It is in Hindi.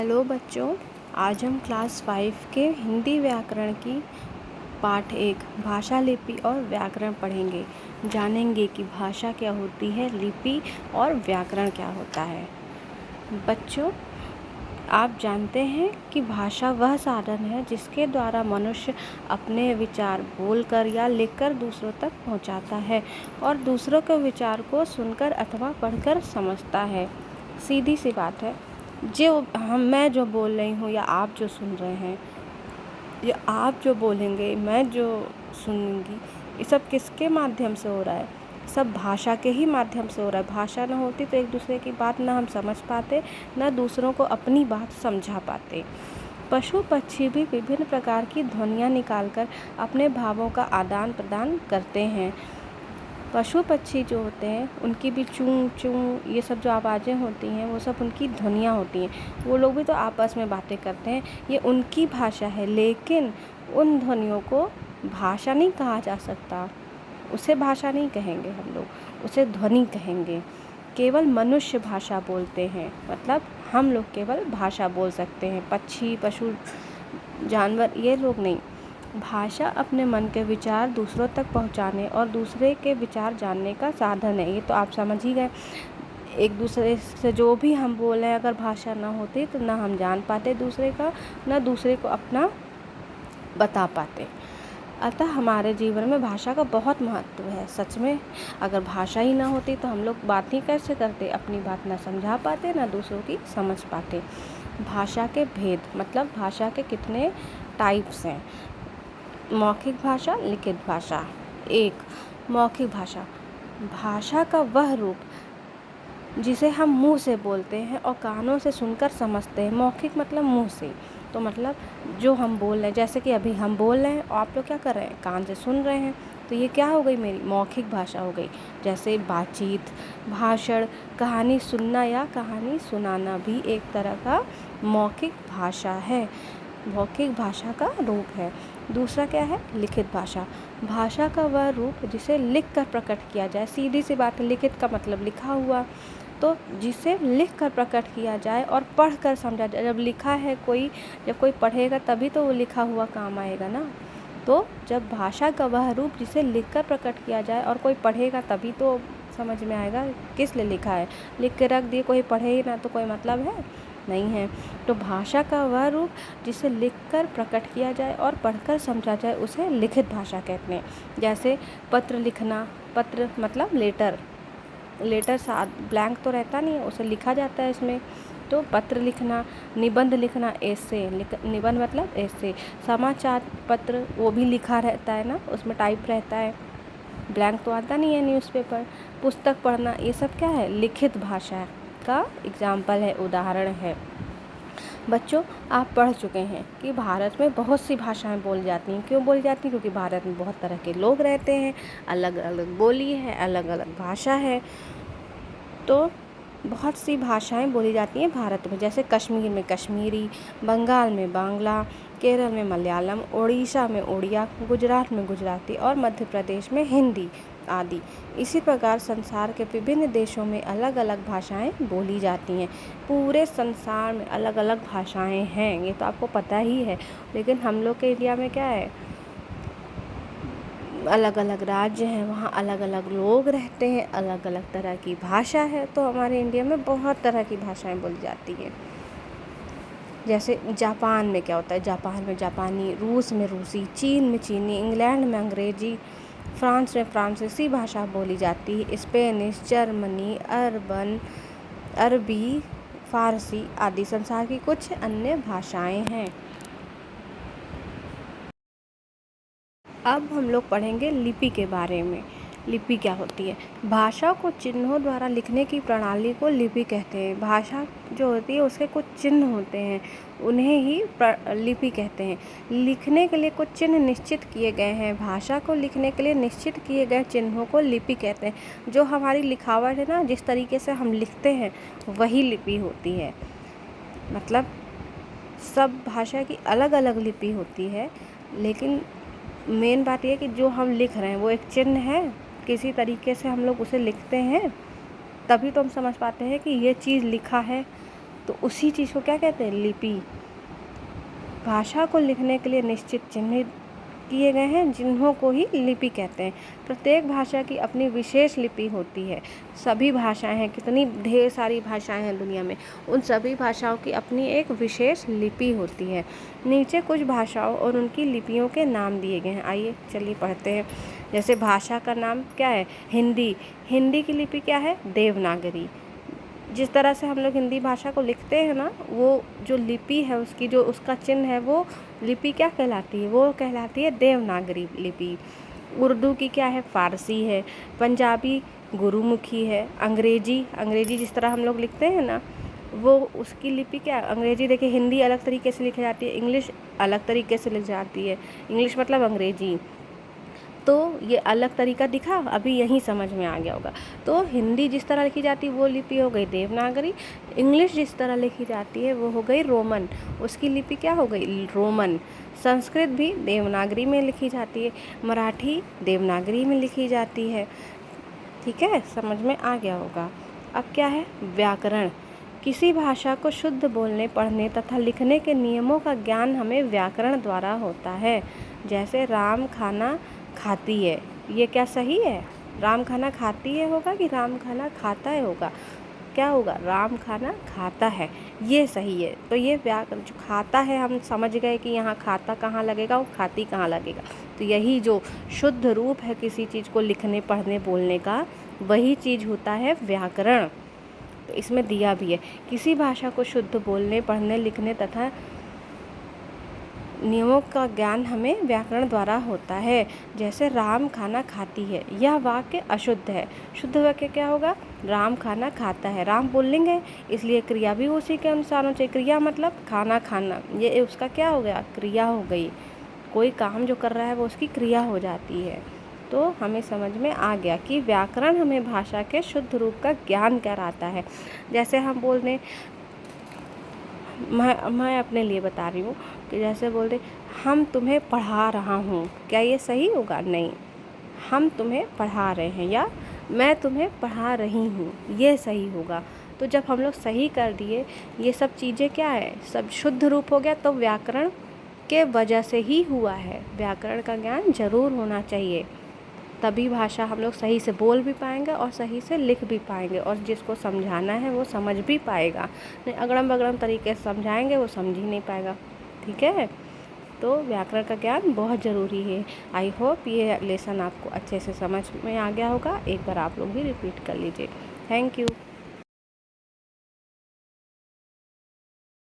हेलो बच्चों, आज हम क्लास 5 के हिंदी व्याकरण की पाठ 1 भाषा, लिपि और व्याकरण पढ़ेंगे। जानेंगे कि भाषा क्या होती है, लिपि और व्याकरण क्या होता है। बच्चों, आप जानते हैं कि भाषा वह साधन है जिसके द्वारा मनुष्य अपने विचार बोलकर या लिखकर दूसरों तक पहुंचाता है और दूसरों के विचार को सुनकर अथवा पढ़कर समझता है। सीधी सी बात है, मैं जो बोल रही हूँ या आप जो सुन रहे हैं या आप जो बोलेंगे मैं जो सुनूंगी, ये सब किसके माध्यम से हो रहा है? सब भाषा के ही माध्यम से हो रहा है। भाषा ना होती तो एक दूसरे की बात ना हम समझ पाते, ना दूसरों को अपनी बात समझा पाते। पशु पक्षी भी विभिन्न प्रकार की ध्वनियाँ निकालकर अपने भावों का आदान प्रदान करते हैं। पशु पक्षी जो होते हैं उनकी भी चूं चूं ये सब जो आवाज़ें होती हैं वो सब उनकी ध्वनियाँ होती हैं। वो लोग भी तो आपस में बातें करते हैं, ये उनकी भाषा है, लेकिन उन ध्वनियों को भाषा नहीं कहा जा सकता। उसे भाषा नहीं कहेंगे हम लोग, उसे ध्वनि कहेंगे। केवल मनुष्य भाषा बोलते हैं, मतलब हम लोग केवल भाषा बोल सकते हैं। पक्षी, पशु, जानवर ये लोग नहीं। भाषा अपने मन के विचार दूसरों तक पहुंचाने और दूसरे के विचार जानने का साधन है। ये तो आप समझ ही गए। एक दूसरे से जो भी हम बोल रहे हैं, अगर भाषा ना होती तो ना हम जान पाते दूसरे का, ना दूसरे को अपना बता पाते। अतः हमारे जीवन में भाषा का बहुत महत्व है। सच में अगर भाषा ही ना होती तो हम लोग बात ही कैसे करते, अपनी बात ना समझा पाते, ना दूसरों की समझ पाते। भाषा के भेद, मतलब भाषा के कितने टाइप्स हैं। मौखिक भाषा, लिखित भाषा। 1. मौखिक भाषा, भाषा का वह रूप जिसे हम मुंह से बोलते हैं और कानों से सुनकर समझते हैं। मौखिक मतलब मुंह से, तो मतलब जो हम बोल रहे हैं, जैसे कि अभी हम बोल रहे हैं और आप लोग क्या कर रहे हैं, कान से सुन रहे हैं, तो ये क्या हो गई, मेरी मौखिक भाषा हो गई। जैसे बातचीत, भाषण, कहानी सुनना या कहानी सुनाना भी एक तरह का मौखिक भाषा है, मौखिक भाषा का रूप है। दूसरा क्या है, लिखित भाषा, भाषा का वह रूप जिसे लिख कर प्रकट किया जाए। सीधी सी बात है, लिखित का मतलब लिखा हुआ, तो जिसे लिख कर प्रकट किया जाए और पढ़ कर समझा जाए। जब लिखा है कोई, जब कोई पढ़ेगा तभी तो वो लिखा हुआ काम आएगा ना। तो जब भाषा का वह रूप जिसे लिख कर प्रकट किया जाए और कोई पढ़ेगा तभी तो समझ में आएगा किस लिए लिखा है। लिख के रख दिए, कोई पढ़े ही ना तो कोई मतलब है नहीं है। तो भाषा का वह रूप जिसे लिखकर प्रकट किया जाए और पढ़कर समझा जाए उसे लिखित भाषा कहते हैं। जैसे पत्र लिखना, पत्र मतलब लेटर, लेटर ब्लैंक तो रहता नहीं है, उसे लिखा जाता है इसमें, तो पत्र लिखना। निबंध लिखना, ऐसे निबंध मतलब ऐसे। समाचार पत्र वो भी लिखा रहता है ना, उसमें टाइप रहता है, ब्लैंक तो आता नहीं है। न्यूज़पेपर, पुस्तक पढ़ना, ये सब क्या है, लिखित भाषा का एग्जाम्पल है, उदाहरण है। बच्चों, आप पढ़ चुके हैं कि भारत में बहुत सी भाषाएं बोली जाती हैं। क्यों बोली जाती हैं? क्योंकि भारत में बहुत तरह के लोग रहते हैं, अलग अलग बोली है, अलग अलग भाषा है, तो बहुत सी भाषाएं बोली जाती हैं भारत में। जैसे कश्मीर में कश्मीरी, बंगाल में बांग्ला, केरल में मलयालम, उड़ीसा में उड़िया, गुजरात में गुजराती और मध्य प्रदेश में हिंदी आदि। इसी प्रकार संसार के विभिन्न देशों में अलग अलग भाषाएं बोली जाती हैं। पूरे संसार में अलग अलग भाषाएं हैं, ये तो आपको पता ही है। लेकिन हम लोग के इंडिया में क्या है, अलग अलग राज्य हैं, वहाँ अलग अलग लोग रहते हैं, अलग अलग तरह की भाषा है। तो हमारे इंडिया में बहुत तरह की भाषाएं बोली जाती हैं। जैसे जापान में क्या होता है, जापान में जापानी, रूस में रूसी, चीन में चीनी, इंग्लैंड में अंग्रेजी, फ्रांस में फ्रांसीसी भाषा बोली जाती है, स्पेनिश, जर्मनी, अरबी, फारसी आदि संसार की कुछ अन्य भाषाएं हैं। अब हम लोग पढ़ेंगे लिपि के बारे में। लिपि क्या होती है? भाषा को चिन्हों द्वारा लिखने की प्रणाली को लिपि कहते हैं। भाषा जो होती है उसके कुछ चिन्ह होते हैं, उन्हें ही लिपि कहते हैं। लिखने के लिए कुछ चिन्ह निश्चित किए गए हैं। भाषा को लिखने के लिए निश्चित किए गए चिन्हों को लिपि कहते हैं। जो हमारी लिखावट है ना, जिस तरीके से हम लिखते हैं वही लिपि होती है। मतलब सब भाषा की अलग अलग लिपि होती है, लेकिन मेन बात यह कि जो हम लिख रहे हैं वो एक चिन्ह है, किसी तरीके से हम लोग उसे लिखते हैं तभी तो हम समझ पाते हैं कि ये चीज़ लिखा है। तो उसी चीज़ को क्या कहते हैं, लिपि। भाषा को लिखने के लिए निश्चित चिन्हित किए गए हैं, जिन्हों को ही लिपि कहते हैं। प्रत्येक भाषा की अपनी विशेष लिपि होती है। सभी भाषाएं हैं, कितनी ढेर सारी भाषाएं हैं दुनिया में, उन सभी भाषाओं की अपनी एक विशेष लिपि होती है। नीचे कुछ भाषाओं और उनकी लिपियों के नाम दिए गए हैं, आइए चलिए पढ़ते हैं। जैसे भाषा का नाम क्या है, हिंदी। हिंदी की लिपि क्या है, देवनागरी। जिस तरह से हम लोग हिंदी भाषा को लिखते हैं ना, वो जो लिपि है उसकी, जो उसका चिन्ह है, वो लिपि क्या कहलाती है, वो कहलाती है देवनागरी लिपि। उर्दू की क्या है, फारसी है। पंजाबी गुरुमुखी है। अंग्रेजी जिस तरह हम लोग लिखते हैं ना, वो उसकी लिपि क्या है, अंग्रेजी। देखिए हिंदी अलग तरीके से लिखी जाती है, इंग्लिश अलग तरीके से लिखी जाती है। इंग्लिश मतलब अंग्रेजी। तो ये अलग तरीका दिखा, अभी यहीं समझ में आ गया होगा। तो हिंदी जिस तरह लिखी जाती है वो लिपि हो गई देवनागरी। इंग्लिश जिस तरह लिखी जाती है वो हो गई रोमन, उसकी लिपि क्या हो गई, रोमन। संस्कृत भी देवनागरी में लिखी जाती है। मराठी देवनागरी में लिखी जाती है। ठीक है, समझ में आ गया होगा। अब क्या है, व्याकरण। किसी भाषा को शुद्ध बोलने, पढ़ने तथा लिखने के नियमों का ज्ञान हमें व्याकरण द्वारा होता है। जैसे राम खाना खाती है, ये क्या सही है, राम खाना खाती है होगा कि राम खाना खाता है होगा, क्या होगा, राम खाना खाता है, ये सही है। तो ये व्याकरण जो खाता है, हम समझ गए कि यहाँ खाता कहाँ लगेगा और खाती कहाँ लगेगा। तो यही जो शुद्ध रूप है किसी चीज़ को लिखने, पढ़ने, बोलने का, वही चीज़ होता है व्याकरण। तो इसमें दिया भी है, किसी भाषा को शुद्ध बोलने, पढ़ने, लिखने तथा नियमों का ज्ञान हमें व्याकरण द्वारा होता है। जैसे राम खाना खाती है, यह वाक्य अशुद्ध है। शुद्ध वाक्य क्या होगा, राम खाना खाता है। राम पुल्लिंग है, इसलिए क्रिया भी उसी के अनुसार होनी चाहिए। क्रिया मतलब खाना खाना, ये उसका क्या हो गया, क्रिया हो गई। कोई काम जो कर रहा है वो उसकी क्रिया हो जाती है। तो हमें समझ में आ गया कि व्याकरण हमें भाषा के शुद्ध रूप का ज्ञान कराता है। जैसे हम बोल दें, मैं अपने लिए बता रही हूँ कि जैसे बोल दे, हम तुम्हें पढ़ा रहा हूँ, क्या ये सही होगा, नहीं। हम तुम्हें पढ़ा रहे हैं या मैं तुम्हें पढ़ा रही हूँ, ये सही होगा। तो जब हम लोग सही कर दिए, ये सब चीज़ें क्या है, सब शुद्ध रूप हो गया, तो व्याकरण के वजह से ही हुआ है। व्याकरण का ज्ञान जरूर होना चाहिए, तभी भाषा हम लोग सही से बोल भी पाएंगे और सही से लिख भी पाएंगे, और जिसको समझाना है वो समझ भी पाएगा। नहीं अगड़म बगड़म तरीके से समझाएंगे, वो समझ ही नहीं पाएगा। ठीक है, तो व्याकरण का ज्ञान बहुत ज़रूरी है। आई होप ये लेसन आपको अच्छे से समझ में आ गया होगा। एक बार आप लोग भी रिपीट कर लीजिए। Thank you.